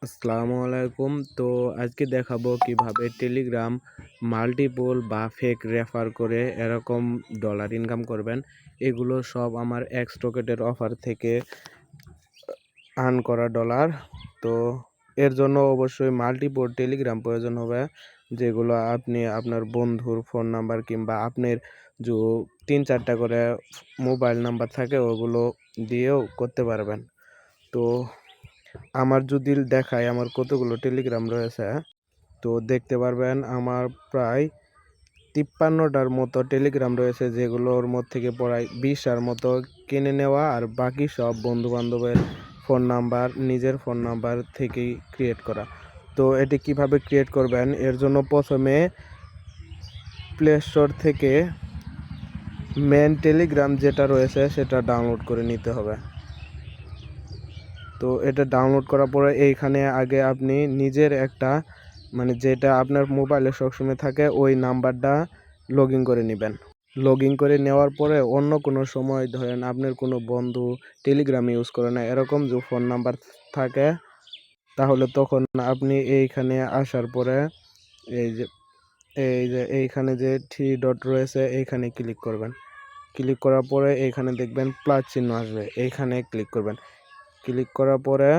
আসসালামু আলাইকুম। তো আজকে দেখাবো কিভাবে টেলিগ্রাম মাল্টিপল বা ফেক রেফার করে এরকম ডলার ইনকাম করবেন। এগুলো সব আমার এক্স রকেটের অফার থেকে আর্ন করা ডলার। তো এর জন্য অবশ্যই মাল্টিপল টেলিগ্রাম প্রয়োজন হবে, যেগুলো আপনি আপনার বন্ধুর ফোন নাম্বার কিংবা আপনার যে 3-4টা করে মোবাইল নাম্বার থাকে ওগুলো দিয়েও করতে পারবেন। তো আমার যদি দেখায় আমার কতগুলো টেলিগ্রাম রয়েছে, তো দেখতে পারবেন আমার প্রায় 53টার মতো টেলিগ্রাম রয়েছে, যেগুলোর মধ্যে থেকে প্রায় 20টার মতো কিনে নেওয়া, আর বাকি সব বন্ধু বান্ধবের ফোন নাম্বার, নিজের ফোন নাম্বার থেকেই ক্রিয়েট করা। তো এটি কিভাবে ক্রিয়েট করবেন, এর জন্য প্রথমে প্লে স্টোর থেকে মেন টেলিগ্রাম যেটা রয়েছে সেটা ডাউনলোড করে নিতে হবে। তো এটা ডাউনলোড করার পরে এইখানে আগে আপনি নিজের একটা যেটা আপনার মোবাইলে সবসময় থাকে ওই নাম্বারটা লগ ইন করে নেবেন। লগ ইন করে নেওয়ার পরে অন্য কোনো সময় ধরেন আপনার কোনো বন্ধু টেলিগ্রাম ইউজ করে না, এরকম যে ফোন নাম্বার থাকে, তাহলে তখন আপনি এইখানে আসার পরে এইখানে যে 3 ডট রয়েছে এইখানে ক্লিক করবেন। ক্লিক করার পরে এইখানে দেখবেন প্লাস চিহ্ন আসবে, এইখানে ক্লিক করবেন। ক্লিক করার পরে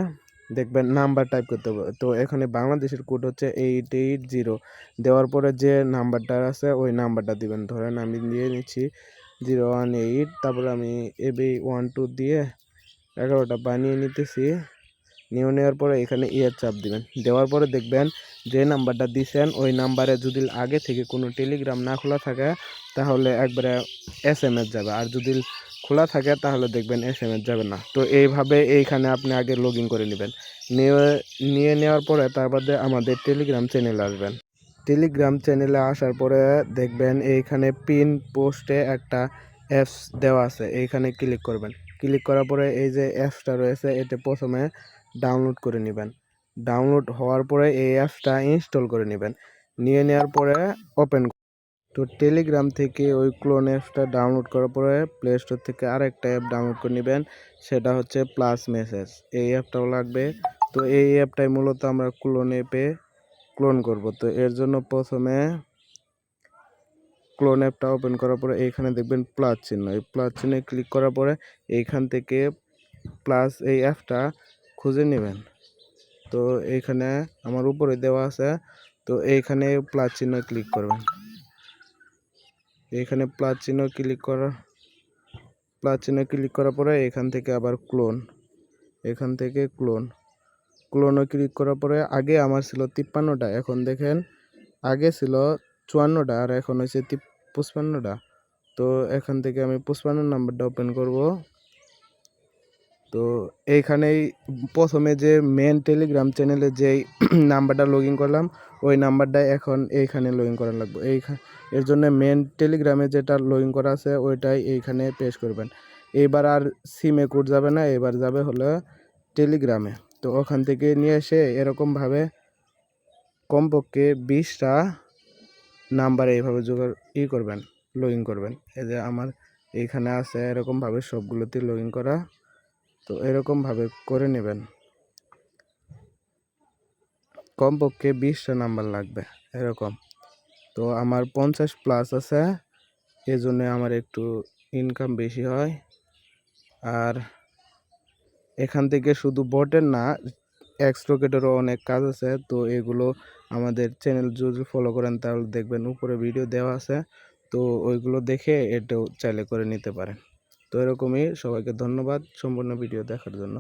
দেখবেন নাম্বার টাইপ করতে হবে। তো এখানে বাংলাদেশের কোড হচ্ছে 880, দেওয়ার পরে যে নাম্বারটা আছে ওই নাম্বারটা দিবেন। ধরেন আমি দিয়ে নিচ্ছি 018, তারপরে আমি AB12 দিয়ে 11টা বানিয়ে নিতেছি। নিয়ে নেওয়ার পরে এখানে ইয়ের চাপ দিবেন। দেওয়ার পরে দেখবেন যে নাম্বারটা দিছেন ওই নাম্বারে যদি আগে থেকে কোনো টেলিগ্রাম না খোলা থাকে তাহলে একবারে SMS যাবে, আর যদি খোলা থাকে তাহলে দেখবেন SMS যাবে না। তো এইভাবে এইখানে আপনি আগে লগ ইন করে নেবেন। নিয়ে নেওয়ার পরে তারপরে আমাদের টেলিগ্রাম চ্যানেলে আসবেন। টেলিগ্রাম চ্যানেলে আসার পরে দেখবেন এইখানে পিন পোস্টে একটা অ্যাপস দেওয়া আছে, এইখানে ক্লিক করবেন। ক্লিক করার পরে এই যে অ্যাপসটা রয়েছে এটা প্রথমে ডাউনলোড করে নেবেন। ডাউনলোড হওয়ার পরে এই অ্যাপসটা ইনস্টল করে নেবেন। নিয়ে নেওয়ার পরে ওপেন। তো টেলিগ্রাম থেকে ওই ক্লোন অ্যাপসটা ডাউনলোড করার পরে প্লে স্টোর থেকে আরেকটা অ্যাপ ডাউনলোড করে নেবেন, সেটা হচ্ছে প্লাস মেসেজ। এই অ্যাপটাও লাগবে। তো এই অ্যাপটাই মূলত আমরা ক্লোন অ্যাপে ক্লোন করব। তো এর জন্য প্রথমে ক্লোন অ্যাপটা ওপেন করার পরে এইখানে দেখবেন প্লাস চিহ্ন, এই প্লাস চিহ্নে ক্লিক করার পরে এইখান থেকে প্লাস এই অ্যাপটা খুঁজে নেবেন। তো এইখানে আমার উপরে দেওয়া আছে, তো এইখানে প্লাস চিহ্ন ক্লিক করবেন। এইখানে প্লাস চিহ্ন ক্লিক করার পরে এখান থেকে আবার ক্লোন, এখান থেকে ক্লোনও ক্লিক করার পরে আগে আমার ছিল 53টা, এখন দেখেন আগে ছিল 54টা আর এখন হয়েছে 55টা। তো এখান থেকে আমি 55 নাম্বারটা ওপেন করব। তো এইখানেই প্রথমে যে মেন টেলিগ্রাম চ্যানেলে যেই নাম্বারটা লগ ইন করলাম ওই নাম্বারটা এখন এইখানে লগ ইন করা লাগবে। এর জন্য মেন টেলিগ্রামে যেটা লগ ইন করা আছে ওইটাই এইখানে পেস্ট করবেন। এবার আর সিমে কোড যাবে না, এবার যাবে হলো টেলিগ্রামে। তো ওখান থেকে নিয়ে এসে এরকমভাবে কমপক্ষে 20টা নাম্বারে এইভাবে করবেন, লগ ইন করবেন। এই যে আমার এইখানে আছে এরকমভাবে সবগুলোতে লগ ইন করা। তো এরকমভাবে করে নেবেন, কমপক্ষে 20টা নাম্বার লাগবে এরকম। তো আমার 50+ আছে, এজন্য আমার একটু ইনকাম বেশি হয়। আর এখান থেকে শুধু বটের না, এক্স রকেটেরও অনেক কাজ আছে। তো এগুলো আমাদের চ্যানেল যদি ফলো করেন তাহলে দেখবেন উপরে ভিডিও দেওয়া আছে, তো ওইগুলো দেখে এটাও চাইলে করে নিতে পারেন। তো এরকমই সবাইকে ধন্যবাদ সম্পূর্ণ ভিডিও দেখার জন্য।